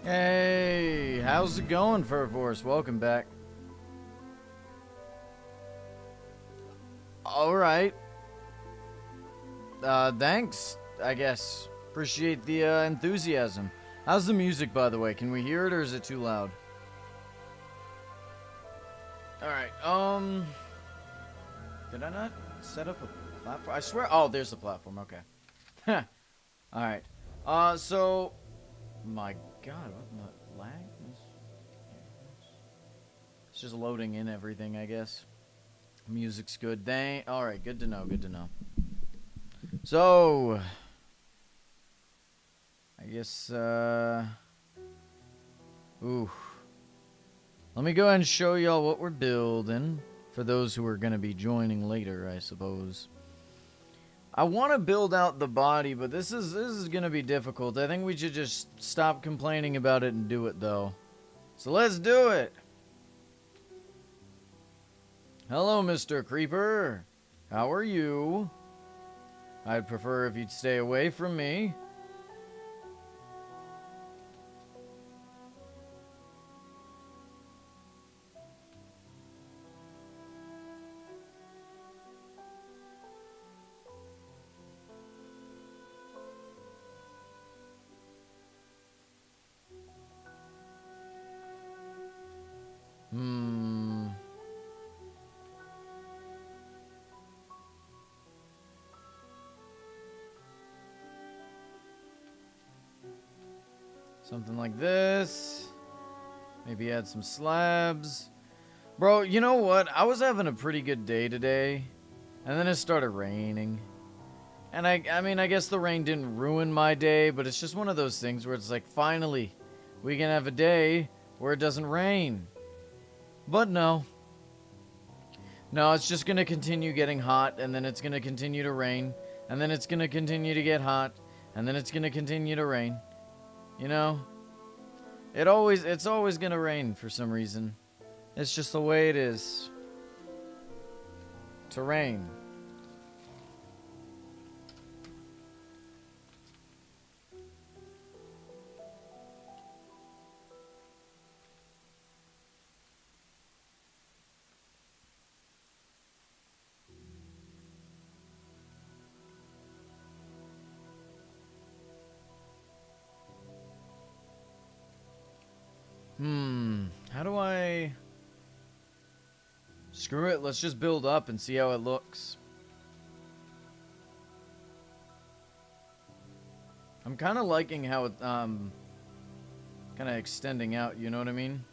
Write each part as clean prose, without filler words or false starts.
Hey, how's it going, Furforce? Welcome back. Alright. Thanks, I guess. Appreciate the enthusiasm. How's the music, by the way? Can we hear it, or is it too loud? Alright, Did I not set up a platform? I swear. Oh, there's the platform, okay. Alright. So. My god, what the lag? It's just loading in everything, I guess. Music's good. Alright, good to know, good to know. So. I guess, ooh. Let me go ahead and show y'all what we're building. For those who are going to be joining later, I suppose. I want to build out the body, but this is going to be difficult. I think we should just stop complaining about it and do it, though. So let's do it! Hello, Mr. Creeper. How are you? I'd prefer if you'd stay away from me. Something like this. Maybe add some slabs. Bro, you know what? I was having a pretty good day today. And then it started raining. And I mean, I guess the rain didn't ruin my day, but it's just one of those things where it's like, finally, we can have a day where it doesn't rain. But no. No, it's just going to continue getting hot, and then it's going to continue to rain, and then it's going to continue to get hot, and then it's going to continue to rain. You know? It's always going to rain for some reason. It's just the way it is. To rain. How do I... Screw it, let's just build up and see how it looks. I'm kind of liking how it, kind of extending out, you know what I mean?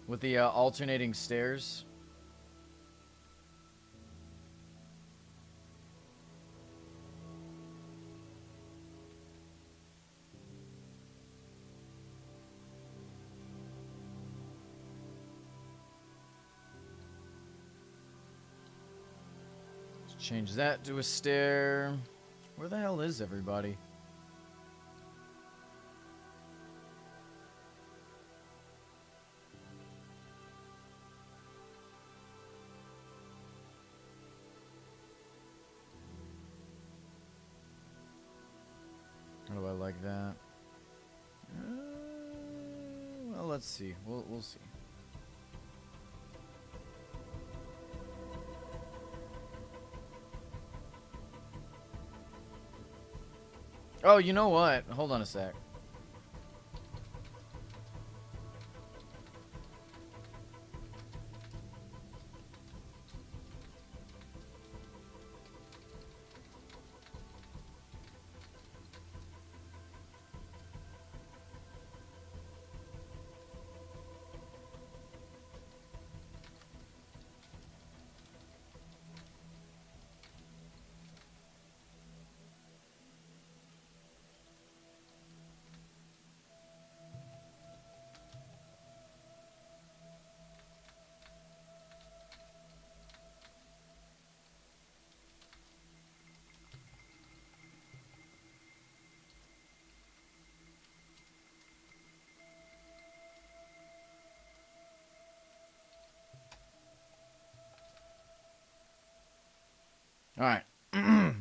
With the alternating stairs. Change that to a stair. Where the hell is everybody? How do I like that? Well, let's see. We'll see. Oh, you know what? Hold on a sec. Alright.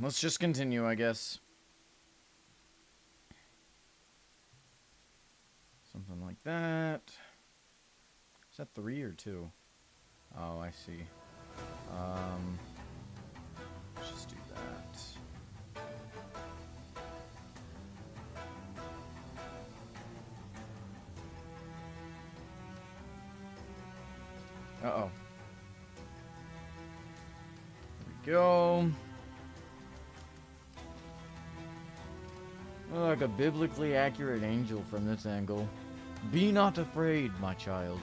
Let's just continue, I guess. that. Is that 3 or 2? Oh, I see. Let's just do that. Uh-oh. There we go. Oh, like a biblically accurate angel from this angle. Be not afraid, my child.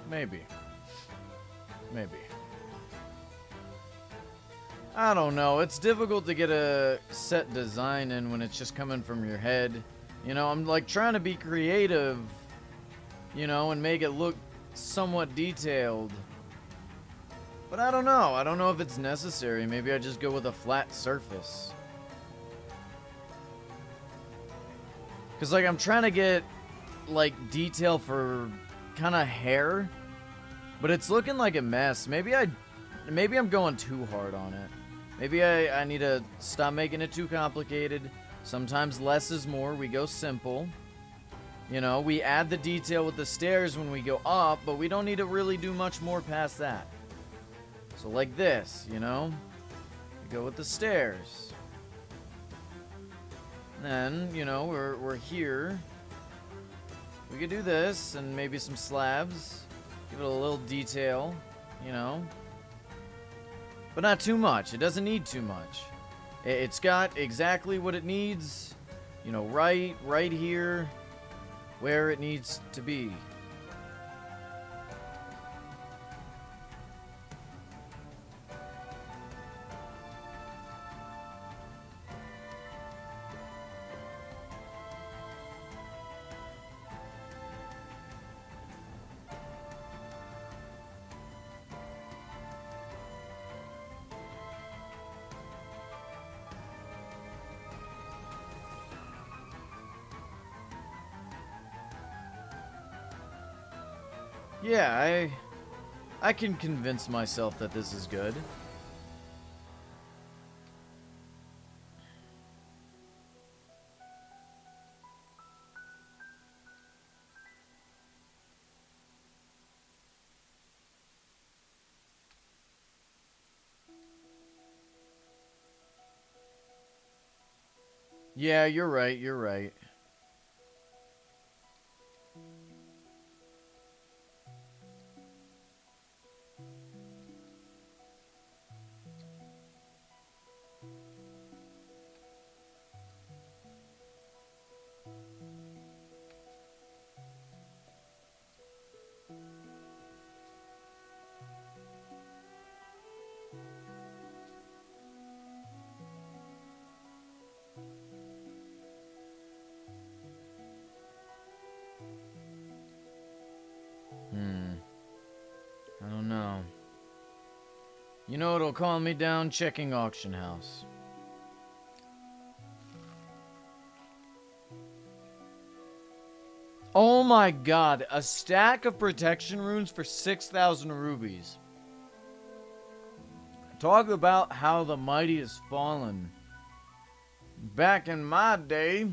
Maybe. Maybe. I don't know. It's difficult to get a set design in when it's just coming from your head. You know, I'm like trying to be creative, you know, and make it look somewhat detailed. But I don't know. I don't know if it's necessary. Maybe I just go with a flat surface. Because, like, I'm trying to get, like, detail for kind of hair. But it's looking like a mess. Maybe I'm going too hard on it. Maybe I need to stop making it too complicated. Sometimes less is more. We go simple. You know, we add the detail with the stairs when we go up, but we don't need to really do much more past that. So like this, you know? We go with the stairs. And then, you know, we're here. We could do this and maybe some slabs. Give it a little detail, you know? But not too much. It doesn't need too much. It's got exactly what it needs, you know, right here, where it needs to be. Yeah, I can convince myself that this is good. Yeah, you're right, you're right. I don't know. You know what'll calm me down? Checking auction house. Oh my god, a stack of protection runes for 6,000 rubies. Talk about how the mighty has fallen. Back in my day,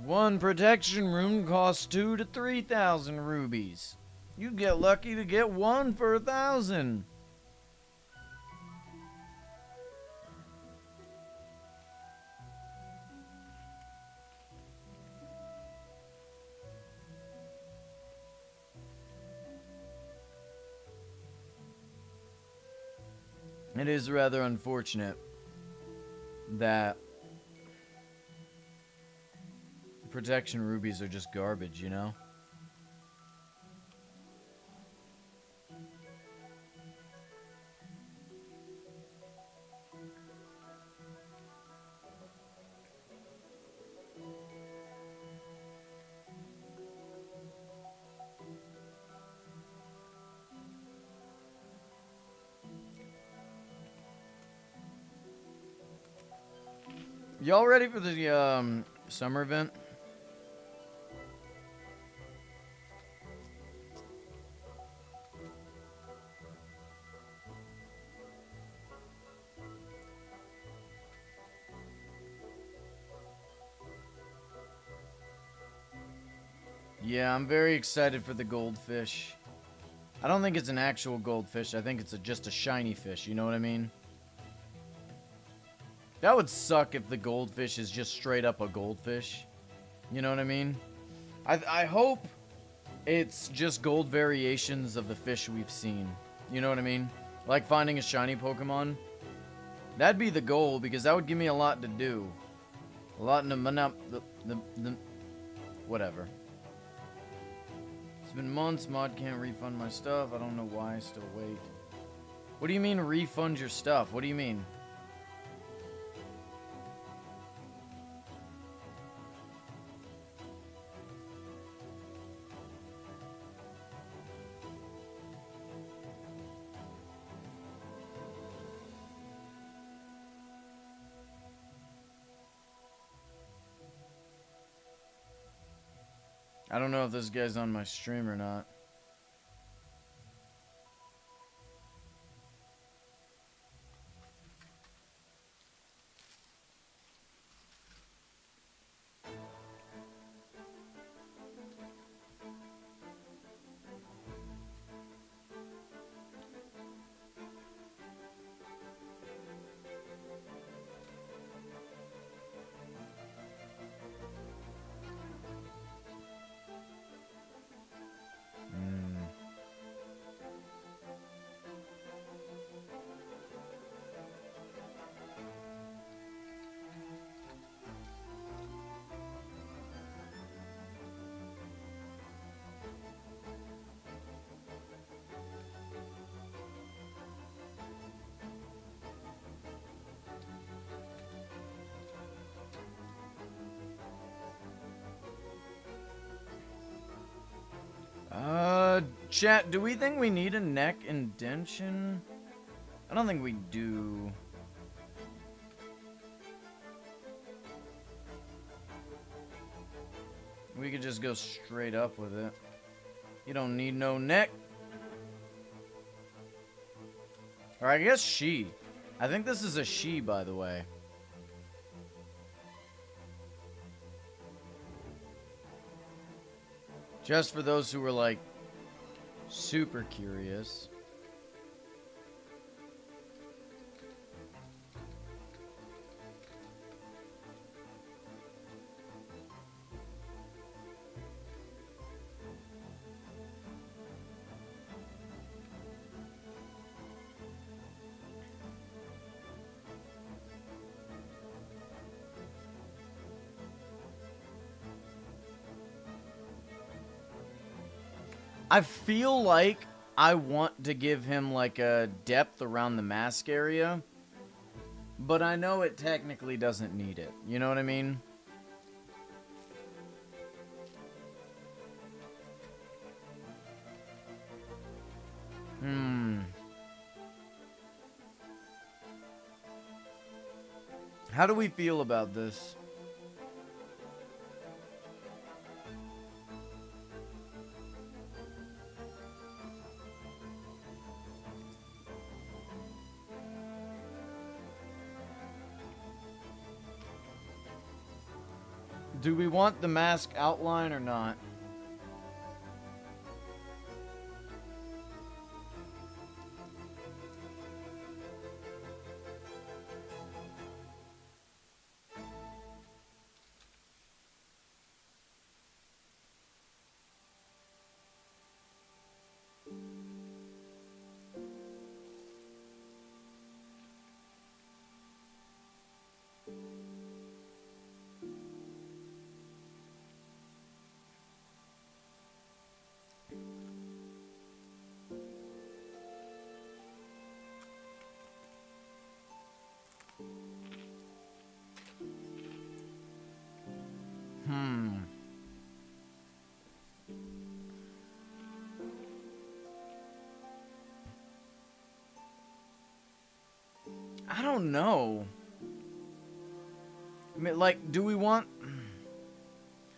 one protection rune cost 2,000 to 3,000 rubies. You get lucky to get one for 1,000. It is rather unfortunate that protection rubies are just garbage, you know? Y'all ready for the summer event? Yeah, I'm very excited for the goldfish. I don't think it's an actual goldfish. I think it's just a shiny fish. You know what I mean? That would suck if the goldfish is just straight up a goldfish. You know what I mean? I hope it's just gold variations of the fish we've seen. You know what I mean? Like finding a shiny Pokemon. That'd be the goal because that would give me a lot to do. A lot to whatever. It's been months. Mod can't refund my stuff. I don't know why I still wait. What do you mean refund your stuff? What do you mean? I don't know if this guy's on my stream or not. Chat, do we think we need a neck indention? I don't think we do. We could just go straight up with it. You don't need no neck. Or I guess she. I think this is a she, by the way. Just for those who were like super curious. I feel like I want to give him like a depth around the mask area, but I know it technically doesn't need it. You know what I mean? How do we feel about this? Do we want the mask outline or not? I don't know. mean, like, do we want...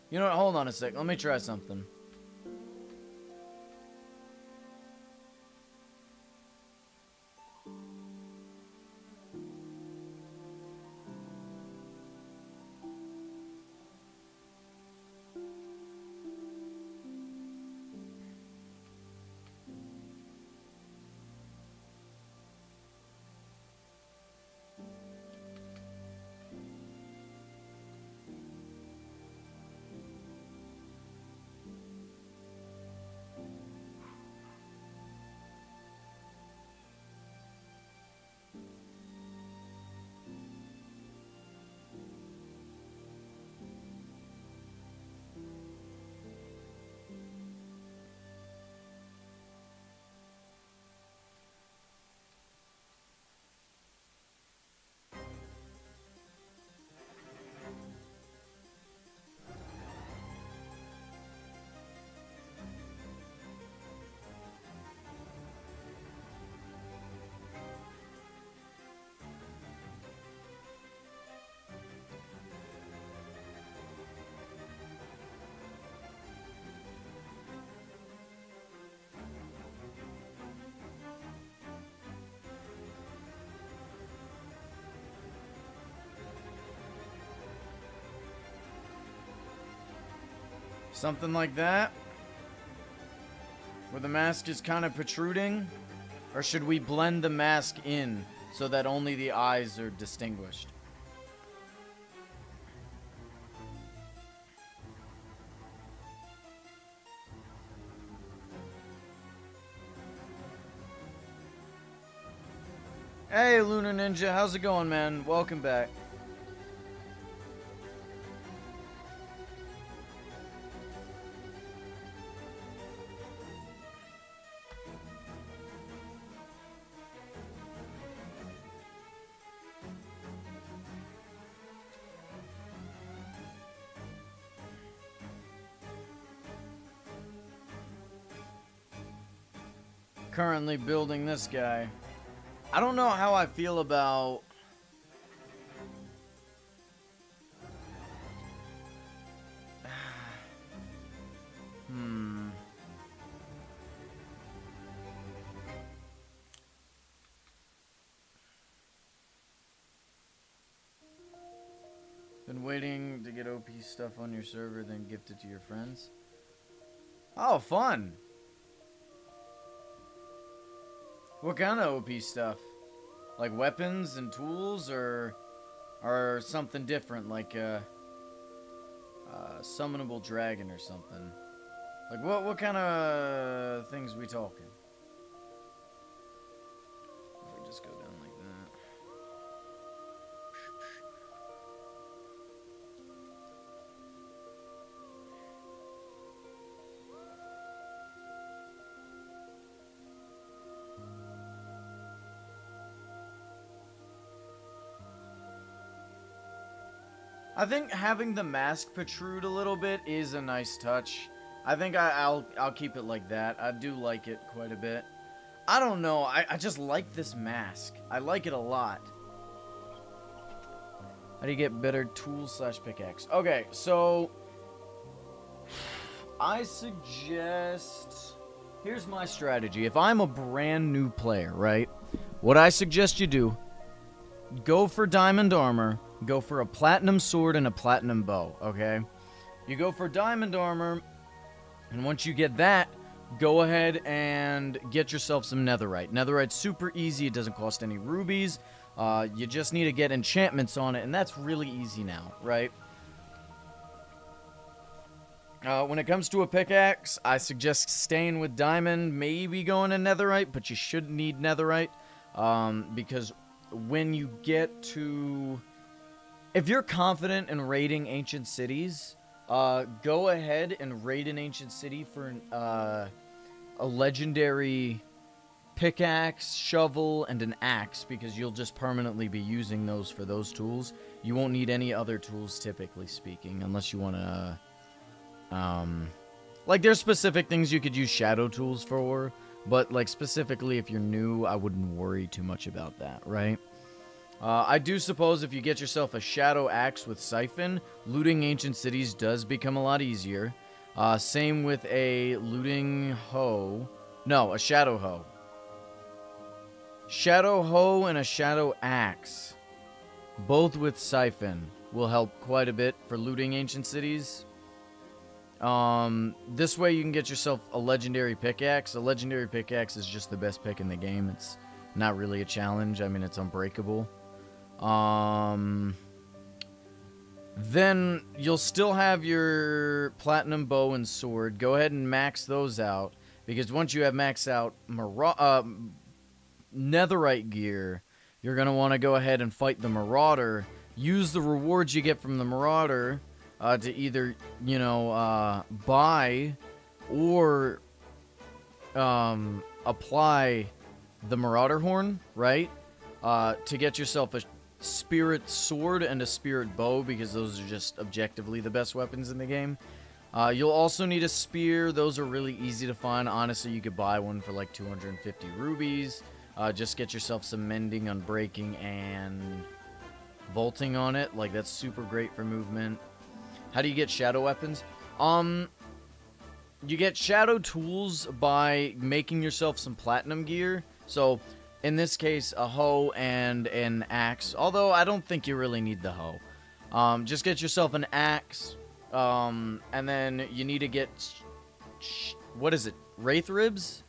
You know what? Hold on a sec. Let me try something. Something like that? Where the mask is kind of protruding? Or should we blend the mask in so that only the eyes are distinguished? Hey, Lunar Ninja, how's it going, man? Welcome back. Currently building this guy. I don't know how I feel about... Been waiting to get OP stuff on your server, then gift it to your friends. Oh, fun! What kind of OP stuff? Like weapons and tools, or something different, like a summonable dragon or something? Like what kind of things we talking? If we just go down like that. I think having the mask protrude a little bit is a nice touch. I think I'll keep it like that. I do like it quite a bit. I don't know. I just like this mask. I like it a lot. How do you get better tools / pickaxe? Okay, so I suggest... Here's my strategy. If I'm a brand new player, right? What I suggest you do, go for diamond armor, go for a platinum sword and a platinum bow, okay? You go for diamond armor, and once you get that, go ahead and get yourself some netherite. Netherite's super easy. It doesn't cost any rubies. You just need to get enchantments on it, and that's really easy now, right? When it comes to a pickaxe, I suggest staying with diamond, maybe going to netherite, but you shouldn't need netherite, because when you get to... If you're confident in raiding ancient cities, go ahead and raid an ancient city for a legendary pickaxe, shovel, and an axe, because you'll just permanently be using those for those tools. You won't need any other tools, typically speaking, unless you want to... like, there's specific things you could use shadow tools for, but, like, specifically if you're new, I wouldn't worry too much about that, right? I do suppose if you get yourself a Shadow Axe with Siphon, looting ancient cities does become a lot easier. Same with a looting hoe. No, a Shadow Hoe. Shadow Hoe and a Shadow Axe, both with Siphon, will help quite a bit for looting ancient cities. This way you can get yourself a legendary pickaxe. A legendary pickaxe is just the best pick in the game. It's not really a challenge. I mean, it's unbreakable. Then you'll still have your platinum bow and sword. Go ahead and max those out, because once you have maxed out netherite gear, you're going to want to go ahead and fight the Marauder. Use the rewards you get from the Marauder to either, you know, buy or apply the Marauder Horn, right? To get yourself a spirit sword and a spirit bow, because those are just objectively the best weapons in the game. You'll also need a spear. Those are really easy to find. Honestly, you could buy one for like 250 rubies. Just get yourself some mending, unbreaking, and vaulting on it. Like, that's super great for movement. How do you get shadow weapons? You get shadow tools by making yourself some platinum gear. So, in this case, a hoe and an axe. Although, I don't think you really need the hoe. Just get yourself an axe. And then you need to get... what is it? Wraith ribs?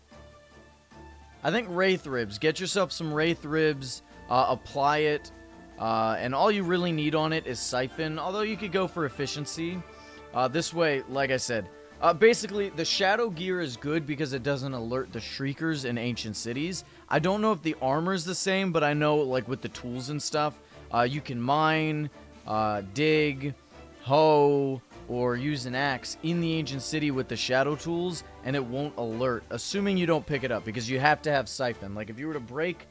I think Wraith ribs. Get yourself some Wraith ribs. Apply it. And all you really need on it is Siphon. Although you could go for efficiency. This way, like I said... basically, the shadow gear is good because it doesn't alert the shriekers in ancient cities. I don't know if the armor's the same, but I know, like, with the tools and stuff, you can mine, dig, hoe, or use an axe in the ancient city with the shadow tools, and it won't alert, assuming you don't pick it up, because you have to have Siphon. Like, if you were to break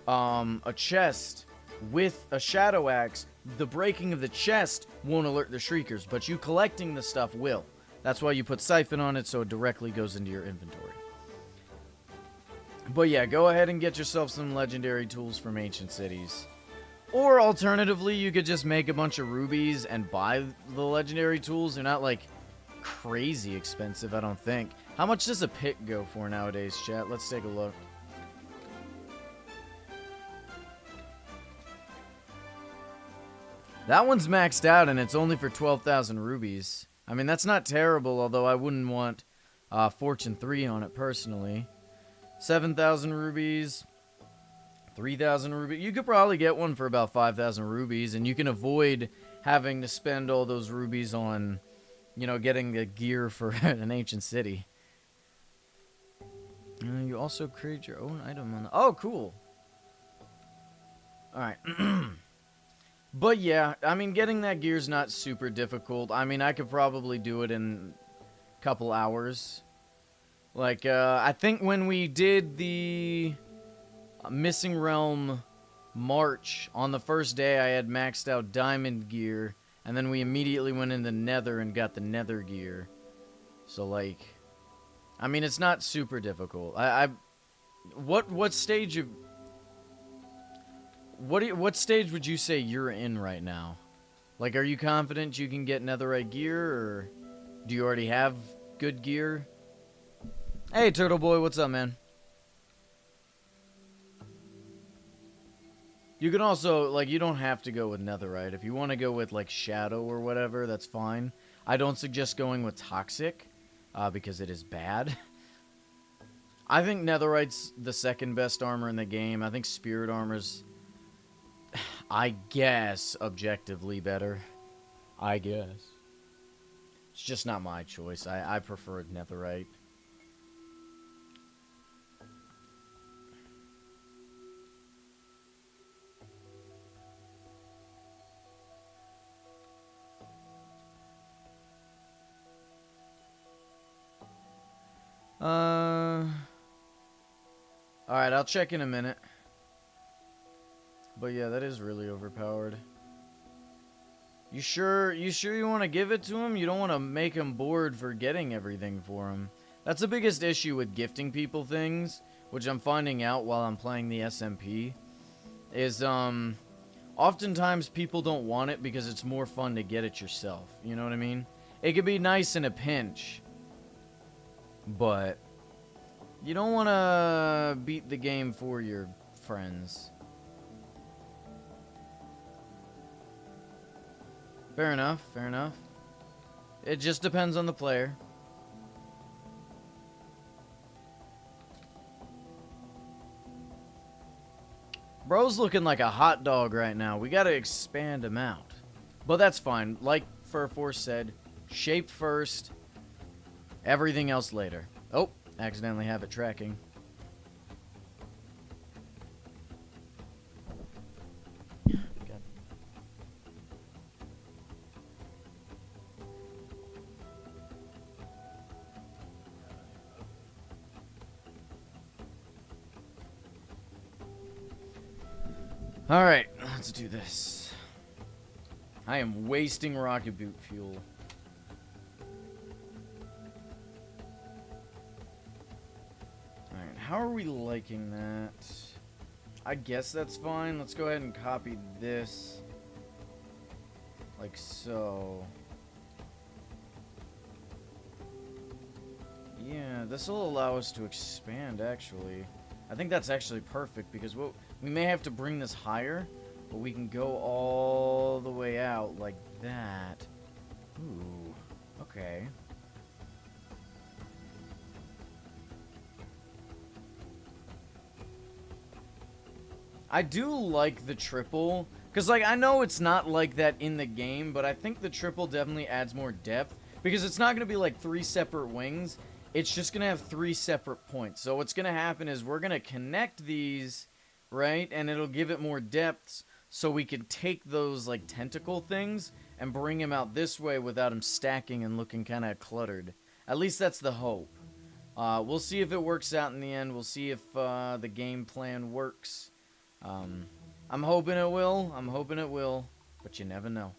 a chest with a shadow axe, the breaking of the chest won't alert the shriekers, but you collecting the stuff will. That's why you put Siphon on it, so it directly goes into your inventory. But yeah, go ahead and get yourself some legendary tools from ancient cities. Or alternatively, you could just make a bunch of rubies and buy the legendary tools. They're not, like, crazy expensive, I don't think. How much does a pick go for nowadays, chat? Let's take a look. That one's maxed out, and it's only for 12,000 rubies. I mean, that's not terrible, although I wouldn't want Fortune 3 on it personally. 7,000 rubies, 3,000 rubies. You could probably get one for about 5,000 rubies, and you can avoid having to spend all those rubies on, you know, getting the gear for an ancient city. You also create your own item on the... Oh, cool. Alright. But yeah, I mean, getting that gear's not super difficult. I mean, I could probably do it in a couple hours. Like, I think when we did the Missing Realm March, on the first day I had maxed out diamond gear, and then we immediately went in the nether and got the nether gear. So, like, I mean, it's not super difficult. What stage of... What stage would you say you're in right now? Like, are you confident you can get netherite gear, or do you already have good gear? Hey, Turtle Boy, what's up, man? You can also, like, you don't have to go with netherite. If you want to go with, like, shadow or whatever, that's fine. I don't suggest going with toxic, because it is bad. I think netherite's the second best armor in the game. I think spirit armor's... I guess objectively better. I guess. It's just not my choice. I prefer netherite. Alright, I'll check in a minute. But yeah, that is really overpowered. You sure you want to give it to him? You don't want to make him bored for getting everything for him. That's the biggest issue with gifting people things, which I'm finding out while I'm playing the SMP. is oftentimes people don't want it because it's more fun to get it yourself. You know what I mean? It could be nice in a pinch, but you don't want to beat the game for your friends. Fair enough, fair enough. It just depends on the player. Bro's looking like a hot dog right now. We gotta expand him out. But that's fine. Like Furforce said, shape first, everything else later. Oh, accidentally have it tracking. Alright, let's do this. I am wasting rocket boot fuel. Alright, how are we liking that? I guess that's fine. Let's go ahead and copy this. Like so. Yeah, this will allow us to expand, actually. I think that's actually perfect, because we may have to bring this higher, but we can go all the way out like that. Ooh, okay. I do like the triple, because, like, I know it's not like that in the game, but I think the triple definitely adds more depth, because it's not going to be like 3 separate wings. It's just going to have 3 separate points. So what's going to happen is we're going to connect these, right? And it'll give it more depths so we can take those, like, tentacle things and bring them out this way without them stacking and looking kind of cluttered. At least that's the hope. We'll see if it works out in the end. We'll see if the game plan works. I'm hoping it will. I'm hoping it will. But you never know.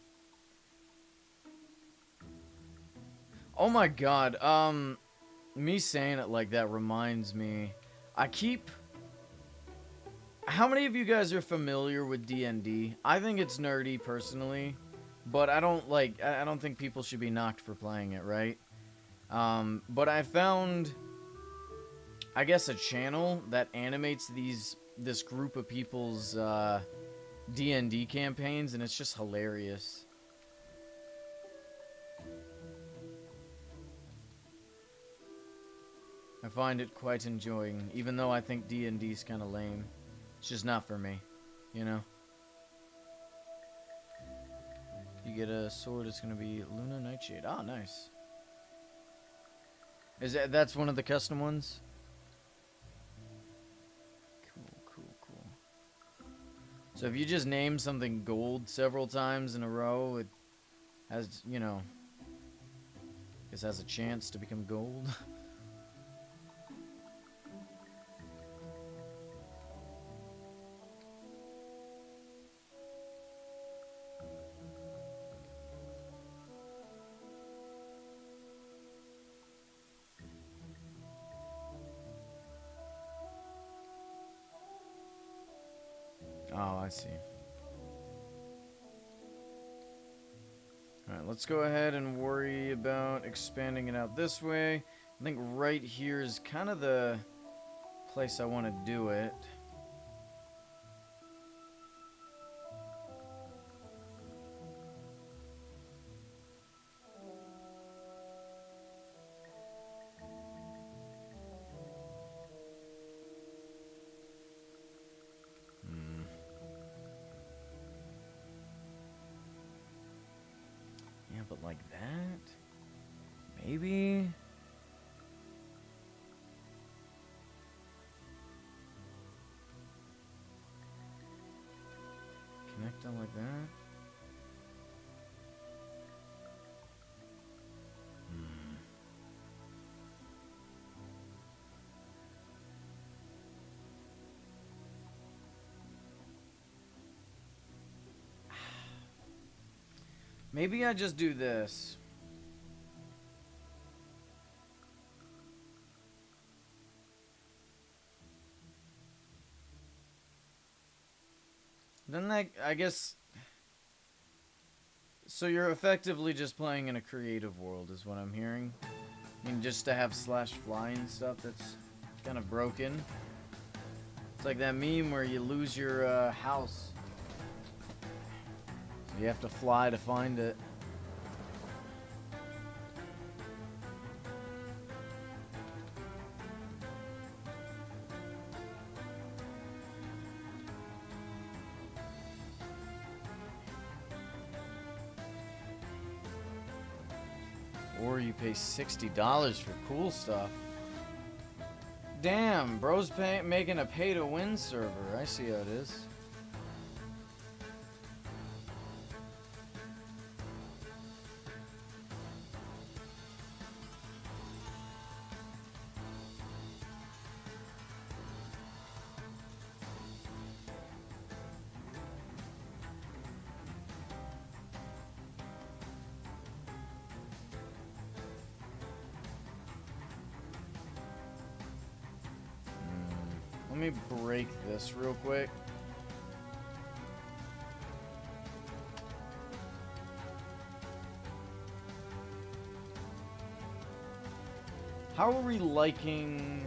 Oh my god. Me saying it like that reminds me. How many of you guys are familiar with D&D? I think it's nerdy, personally. But I don't think people should be knocked for playing it, right? But I found, I guess, a channel that animates this group of people's D&D campaigns, and it's just hilarious. I find it quite enjoying, even though I think D&D's kind of lame. It's just not for me, you know? If you get a sword, it's going to be Luna Nightshade. Ah, nice. That's one of the custom ones? Cool. So if you just name something gold several times in a row, it has, you know, I guess has a chance to become gold. Oh, I see. Alright, let's go ahead and worry about expanding it out this way. I think right here is kind of the place I want to do it. But like that? Maybe? Connect on like that? Maybe I just do this. Then that, I guess... So you're effectively just playing in a creative world, is what I'm hearing. I mean, just to have /fly and stuff, that's kind of broken. It's like that meme where you lose your house. So you have to fly to find it. Or you pay $60 for cool stuff. Damn, bro's making a pay-to-win server. I see how it is. Let me break this real quick. How are we liking...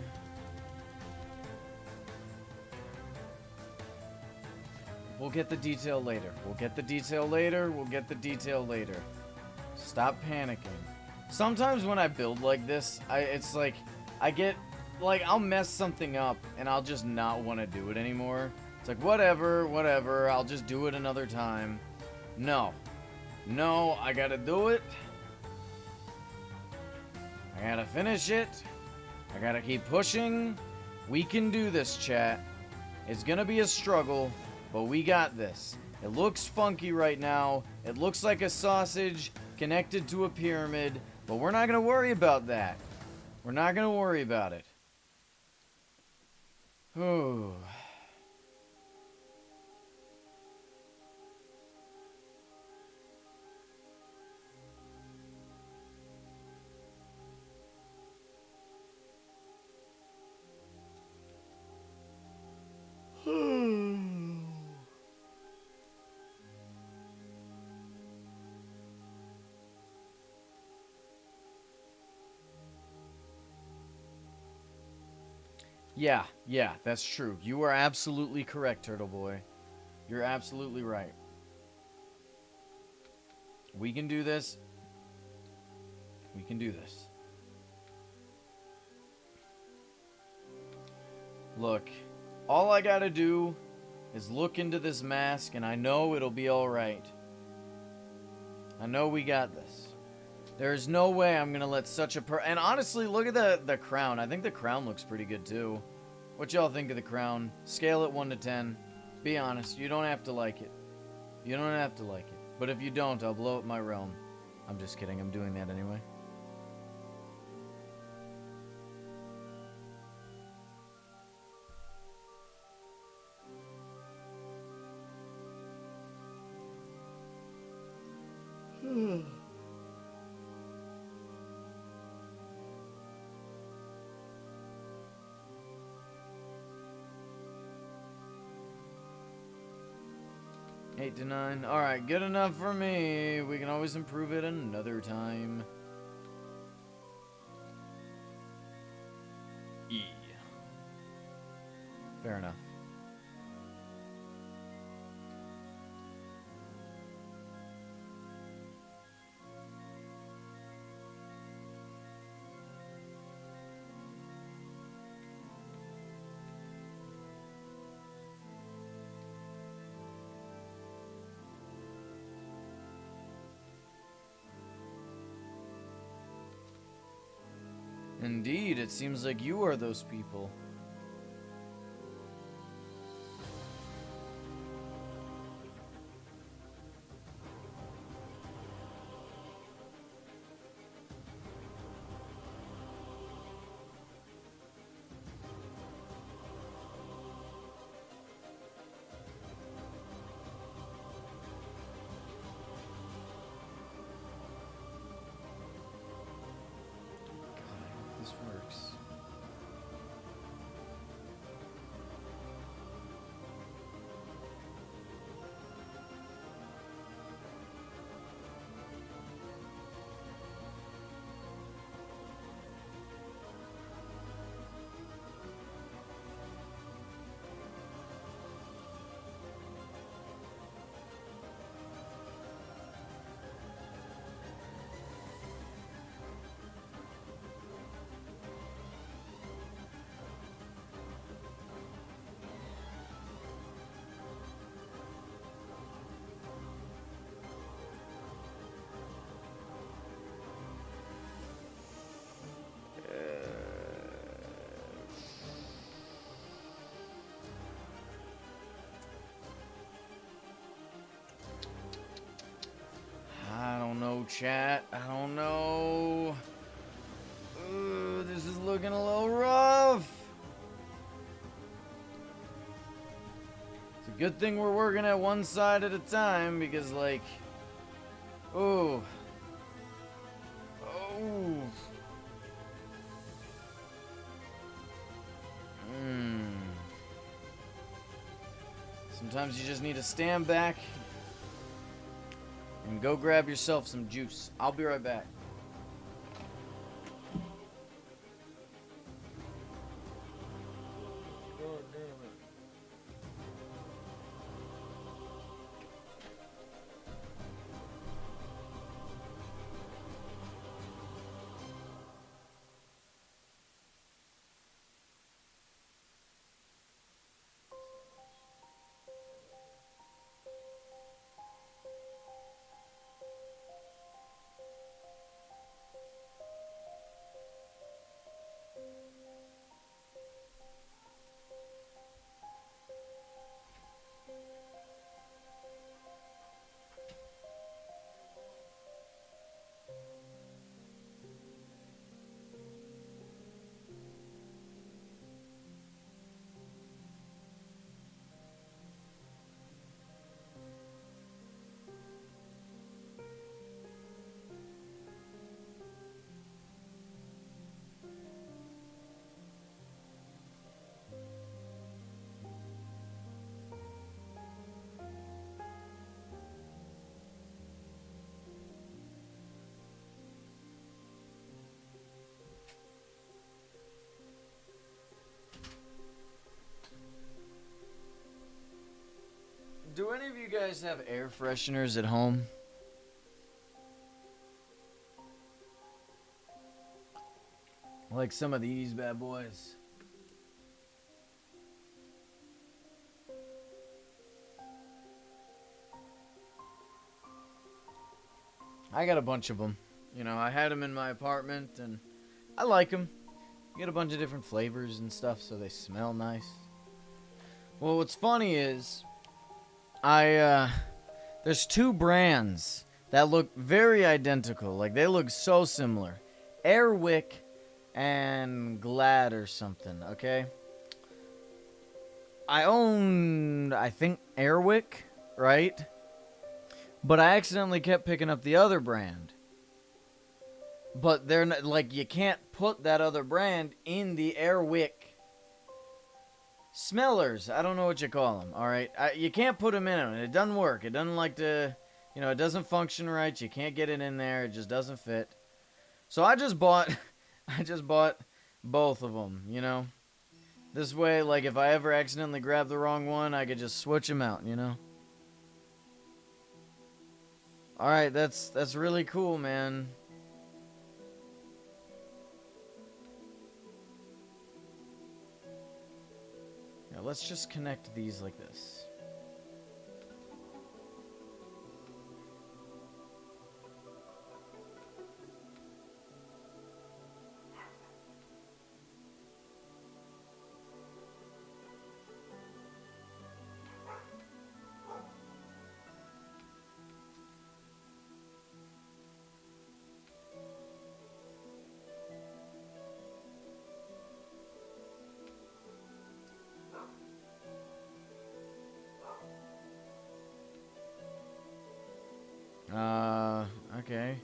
We'll get the detail later. We'll get the detail later. We'll get the detail later. Stop panicking. Sometimes when I build like this, it's like, I get... Like, I'll mess something up, and I'll just not want to do it anymore. It's like, whatever, I'll just do it another time. No. No, I gotta do it. I gotta finish it. I gotta keep pushing. We can do this, chat. It's gonna be a struggle, but we got this. It looks funky right now. It looks like a sausage connected to a pyramid, but we're not gonna worry about that. We're not gonna worry about it. Oh. Yeah, that's true. You are absolutely correct, Turtle Boy. You're absolutely right. We can do this. We can do this. Look, all I gotta do is look into this mask, and I know it'll be alright. I know we got this. There's no way I'm gonna let such a and honestly, look at the crown. I think the crown looks pretty good too. What y'all think of the crown? Scale it 1 to 10. Be honest, you don't have to like it. You don't have to like it. But if you don't, I'll blow up my realm. I'm just kidding, I'm doing that anyway. Eight to 9. Alright, good enough for me. We can always improve it another time. E. Fair enough. Indeed, it seems like you are those people. This works. chat. I don't know. This is looking a little rough. It's a good thing we're working at one side at a time because, like, oh. Sometimes you just need to stand back and go grab yourself some juice. I'll be right back. God damn it. Do any of you guys have air fresheners at home? Like some of these bad boys. I got a bunch of them. You know, I had them in my apartment and I like them. You get a bunch of different flavors and stuff so they smell nice. Well, what's funny is there's two brands that look very identical. Like, they look so similar. Airwick and Glad or something, okay? I own, I think, Airwick, right? But I accidentally kept picking up the other brand. But they're not, like, you can't put that other brand in the Airwick smellers. I don't know what you call them, alright? You can't put them in them. It doesn't work. It doesn't like to, you know, it doesn't function right. You can't get it in there. It just doesn't fit. So I just bought both of them, you know? This way, like, if I ever accidentally grab the wrong one, I could just switch them out, you know? Alright, that's really cool, man. Now, let's just connect these like this. Okay.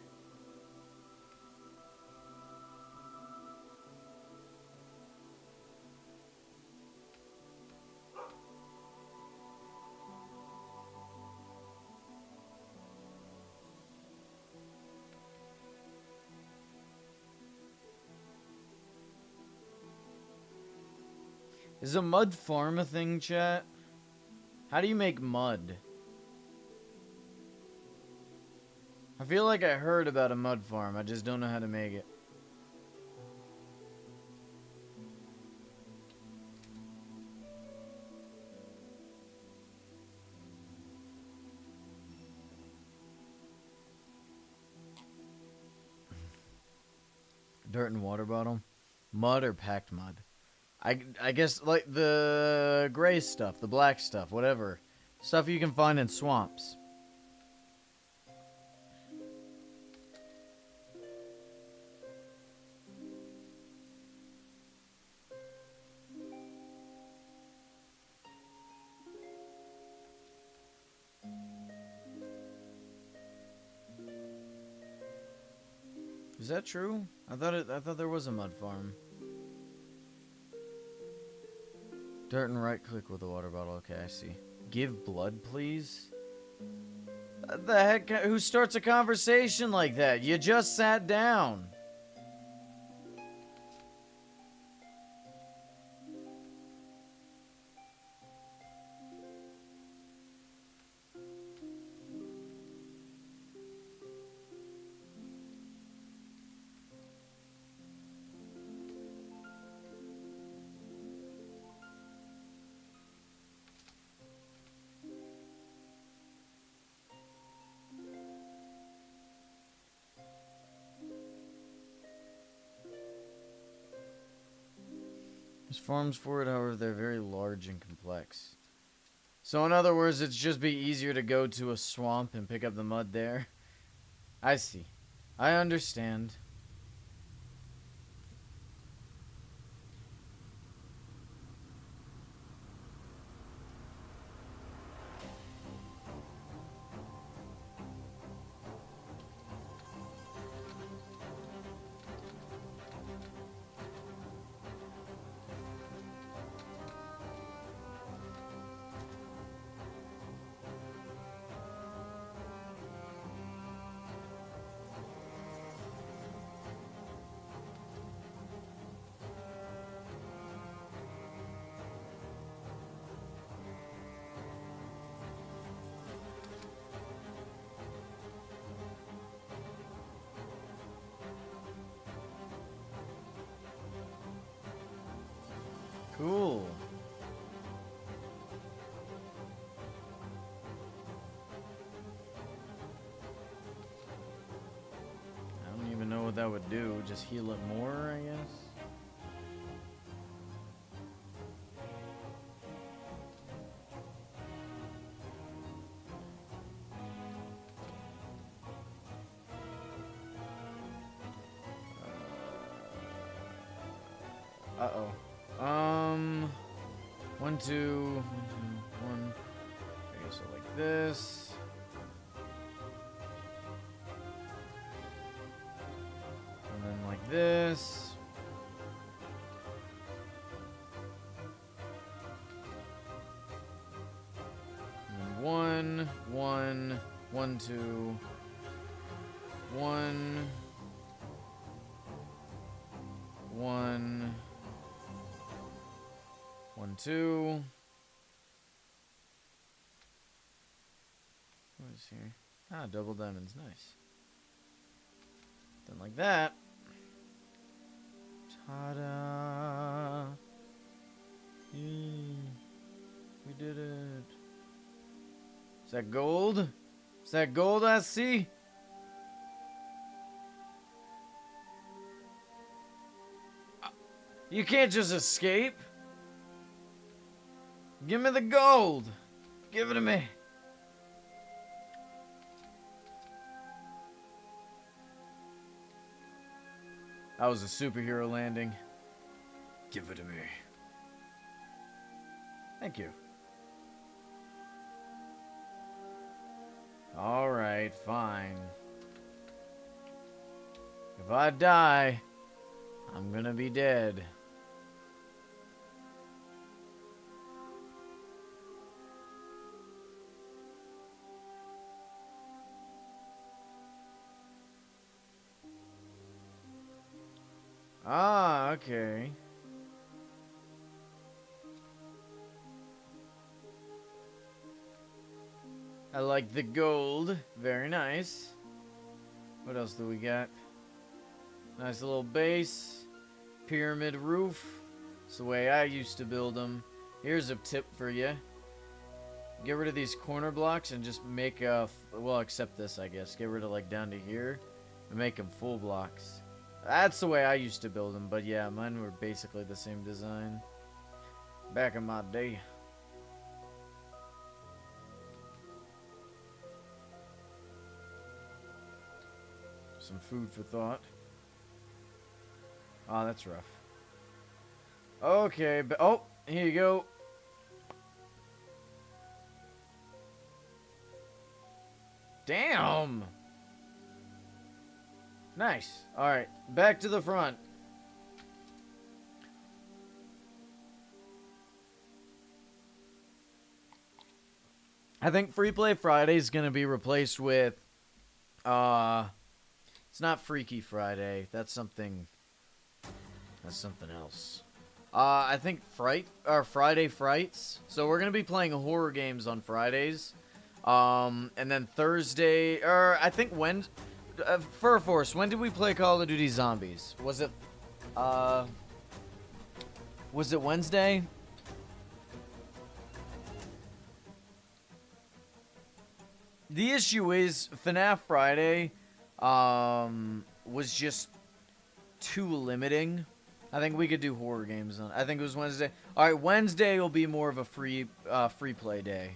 Is a mud farm a thing, chat? How do you make mud? I feel like I heard about a mud farm. I just don't know how to make it. Dirt and water bottle? Mud or packed mud? I guess, like, the gray stuff, the black stuff, whatever. Stuff you can find in swamps. Is that true? I thought there was a mud farm. Dirt and right click with the water bottle. Okay, I see. Give blood, please? The heck? Who starts a conversation like that? You just sat down. There's farms for it, however, they're very large and complex. So in other words, it'd just be easier to go to a swamp and pick up the mud there. I see. I understand. Cool. I don't even know what that would do. Just heal it more, I guess. Uh-oh. 1, 2, 1. Okay, so like this. And then like this. And then 1, 1, 1, 2, 1, 1, 1, 2. What is here? Ah, double diamonds. Nice. Done like that. Ta-da! Yay. We did it. Is that gold? Is that gold I see? You can't just escape. Give me the gold. Give it to me. That was a superhero landing. Give it to me. Thank you. Alright, fine. If I die, I'm gonna be dead. Ah, okay. I like the gold. Very nice. What else do we got? Nice little base. Pyramid roof. It's the way I used to build them. Here's a tip for you. Get rid of these corner blocks and just make a... Well, except this, I guess. Get rid of, like, down to here. And make them full blocks. That's the way I used to build them. But, yeah, mine were basically the same design. Back in my day. Some food for thought. Oh, that's rough. Okay, but oh, here you go. Damn. Nice. Alright, back to the front. I think Free Play Friday is going to be replaced with, it's not Freaky Friday. That's something else. I think Friday Frights. So we're going to be playing horror games on Fridays. And then Thursday, or I think Fur Force, when did we play Call of Duty Zombies? Was it Wednesday? The issue is FNAF Friday was just too limiting. I think we could do horror games on. I think it was Wednesday. All right, Wednesday will be more of a free play day.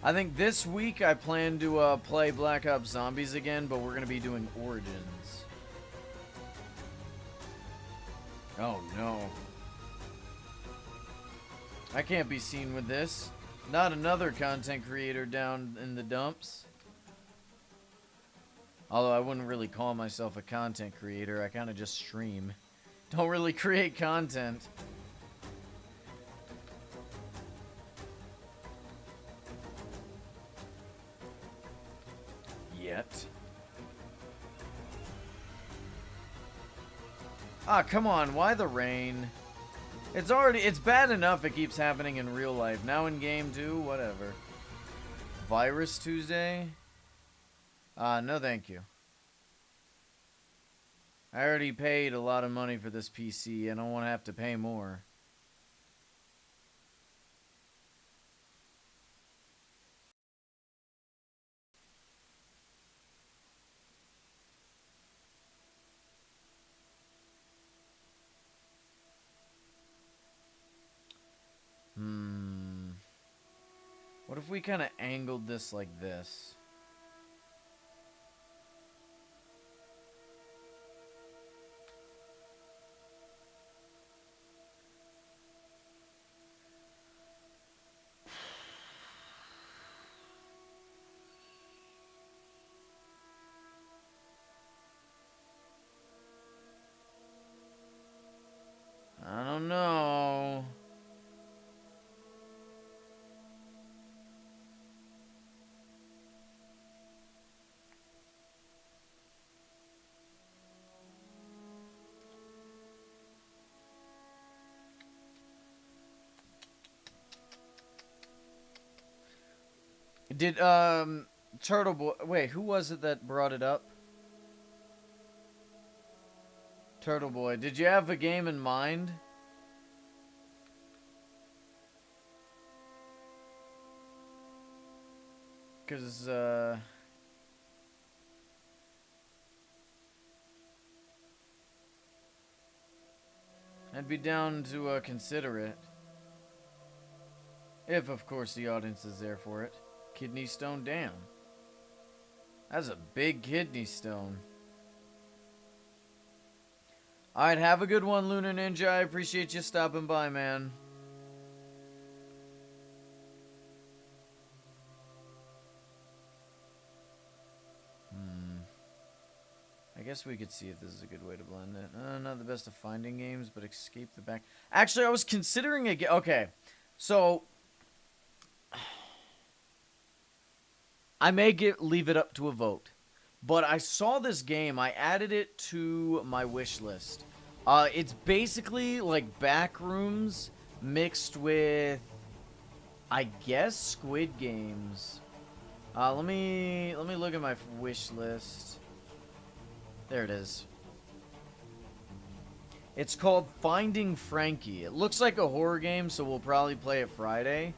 I think this week I plan to play Black Ops Zombies again, but we're going to be doing Origins. Oh no. I can't be seen with this. Not another content creator down in the dumps. Although I wouldn't really call myself a content creator. I kind of just stream. Don't really create content. Yet. Ah, come on. Why the rain? It's bad enough it keeps happening in real life. Now in game too, whatever. Virus Tuesday? No thank you. I already paid a lot of money for this PC. I don't want to have to pay more. What if we kind of angled this like this? I don't know. Did, Turtle Boy... Wait, who was it that brought it up? Turtle Boy, did you have a game in mind? Because, I'd be down to, consider it. If, of course, the audience is there for it. Kidney stone, damn. That's a big kidney stone. Alright, have a good one, Lunar Ninja. I appreciate you stopping by, man. I guess we could see if this is a good way to blend it. Not the best of finding games, but escape the back. Actually, I was considering a... Okay, so... I may leave it up to a vote. But I saw this game. I added it to my wish list. It's basically like Backrooms mixed with, I guess, Squid Games. Let me look at my wish list. There it is. It's called Finding Frankie. It looks like a horror game, so we'll probably play it Friday.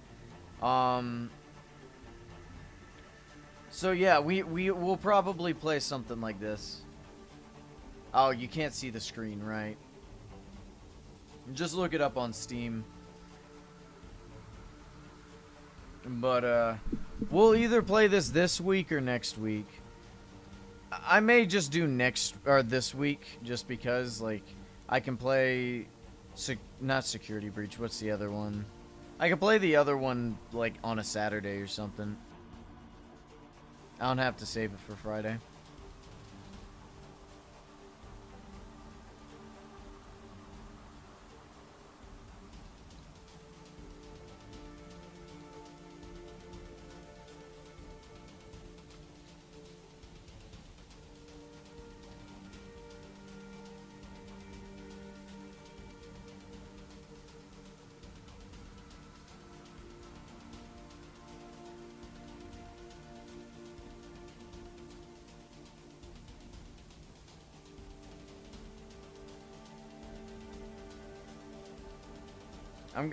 So yeah, we'll probably play something like this. Oh, you can't see the screen, right? Just look it up on Steam. But, we'll either play this week or next week. I may just do this week, just because, like, I can play Not Security Breach. What's the other one? I could play the other one like on a Saturday or something. I don't have to save it for Friday.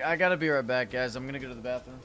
I gotta be right back, guys. I'm gonna go to the bathroom.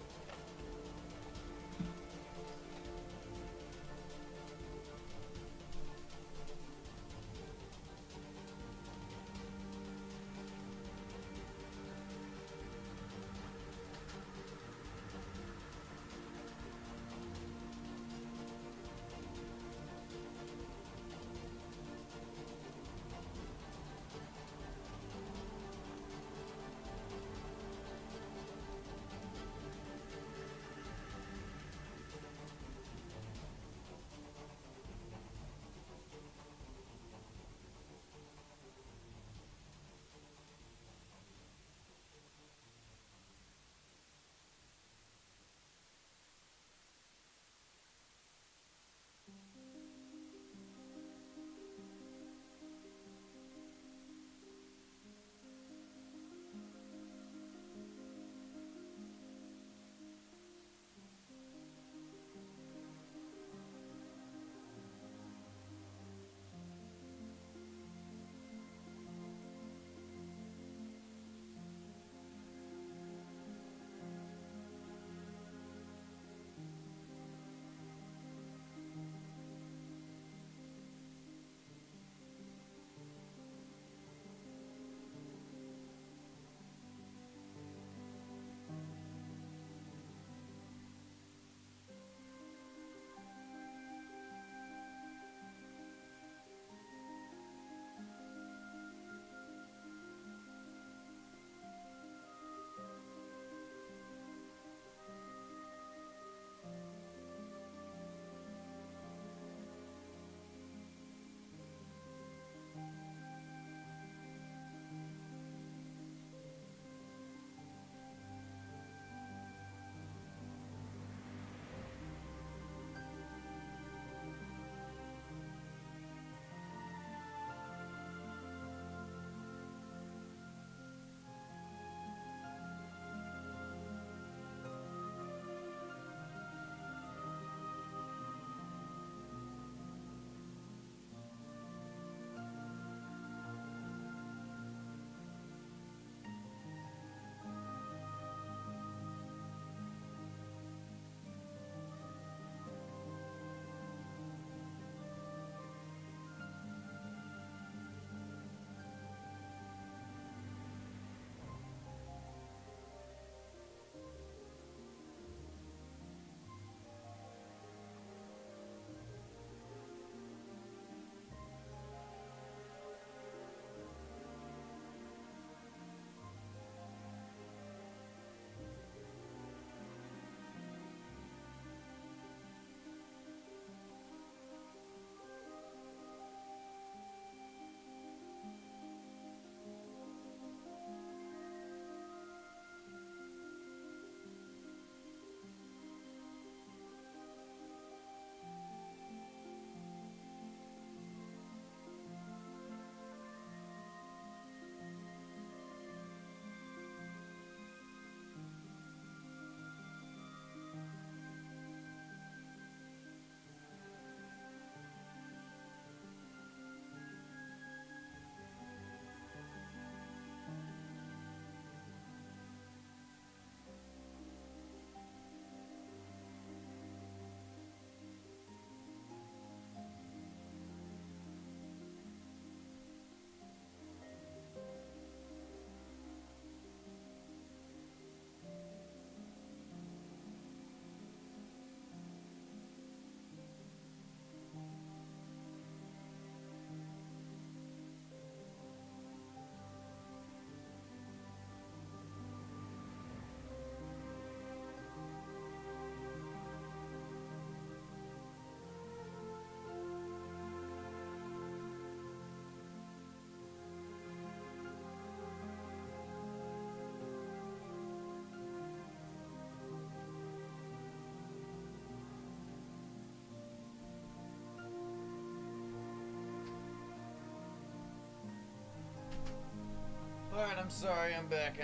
I'm sorry. I'm back.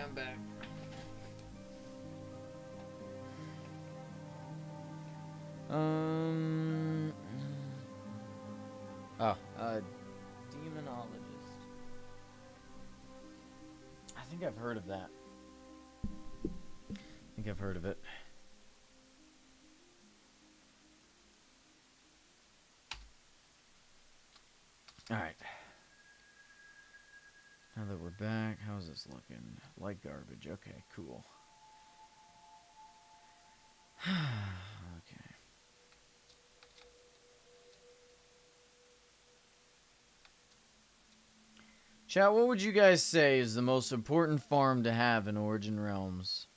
Demonologist. I think I've heard of that. I think I've heard of it. Alright. Now that we're back, how's this looking? Like garbage. Okay, cool. Okay. Chat, what would you guys say is the most important farm to have in Origin Realms?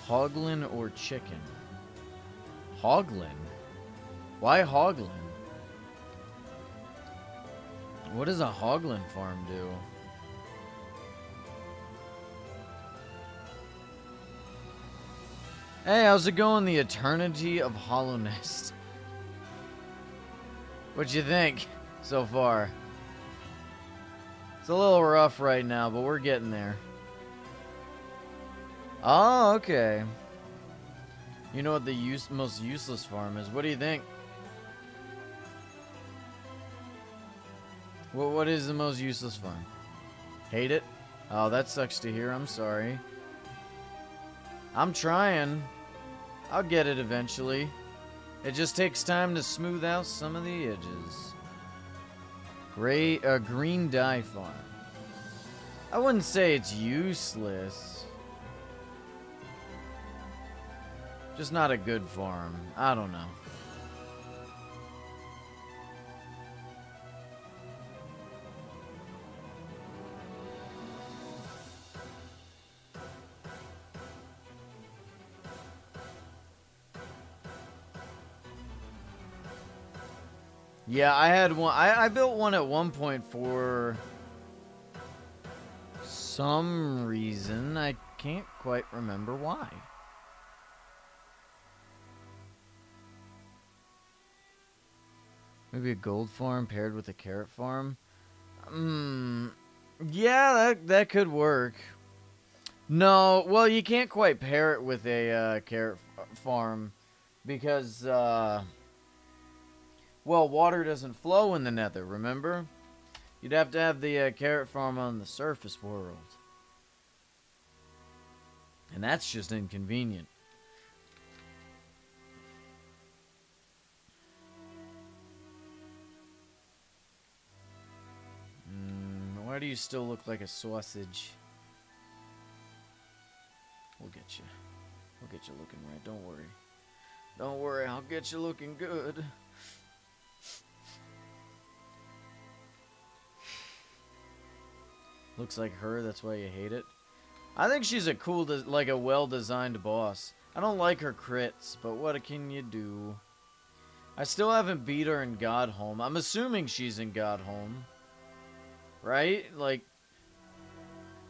Hoglin or chicken? Hoglin? Why Hoglin? What does a Hoglin farm do? Hey, how's it going? The Eternity of Hollownest. What'd you think so far? It's a little rough right now, but we're getting there. Oh, okay. You know what the most useless farm is? What do you think? What is the most useless farm? Hate it? Oh, that sucks to hear. I'm sorry. I'm trying. I'll get it eventually. It just takes time to smooth out some of the edges. Green dye farm. I wouldn't say it's useless. Just not a good farm. I don't know. Yeah, I had one. I built one at one point for some reason. I can't quite remember why. Maybe a gold farm paired with a carrot farm? Yeah, that could work. No, well, you can't quite pair it with a carrot farm because, well, water doesn't flow in the nether, remember? You'd have to have the carrot farm on the surface world. And that's just inconvenient. Why do you still look like a sausage? We'll get you. We'll get you looking right. Don't worry. Don't worry. I'll get you looking good. Looks like her. That's why you hate it. I think she's a cool, like a well-designed boss. I don't like her crits, but what can you do? I still haven't beat her in Godhome. I'm assuming she's in Godhome. Right? Like,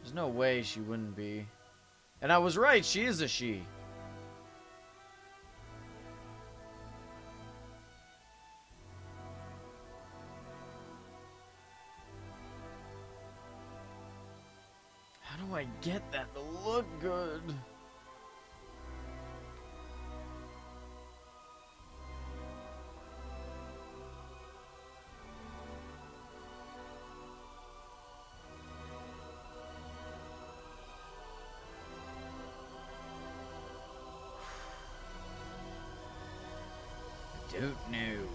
there's no way she wouldn't be. And I was right, she is a she. How do I get that to look good? Don't know.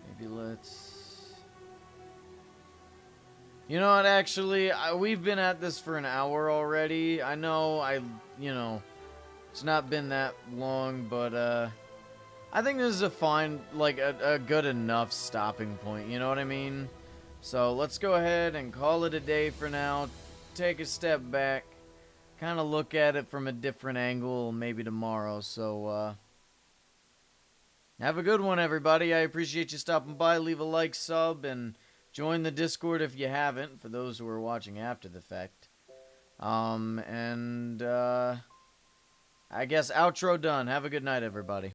Maybe let's... You know what, actually, we've been at this for an hour already. I know, you know, it's not been that long, but, I think this is a fine, like, a good enough stopping point, you know what I mean? So, let's go ahead and call it a day for now. Take a step back. Kind of look at it from a different angle maybe tomorrow. So, Have a good one, everybody. I appreciate you stopping by. Leave a like, sub, and join the Discord if you haven't, for those who are watching after the fact. I guess outro done. Have a good night, everybody.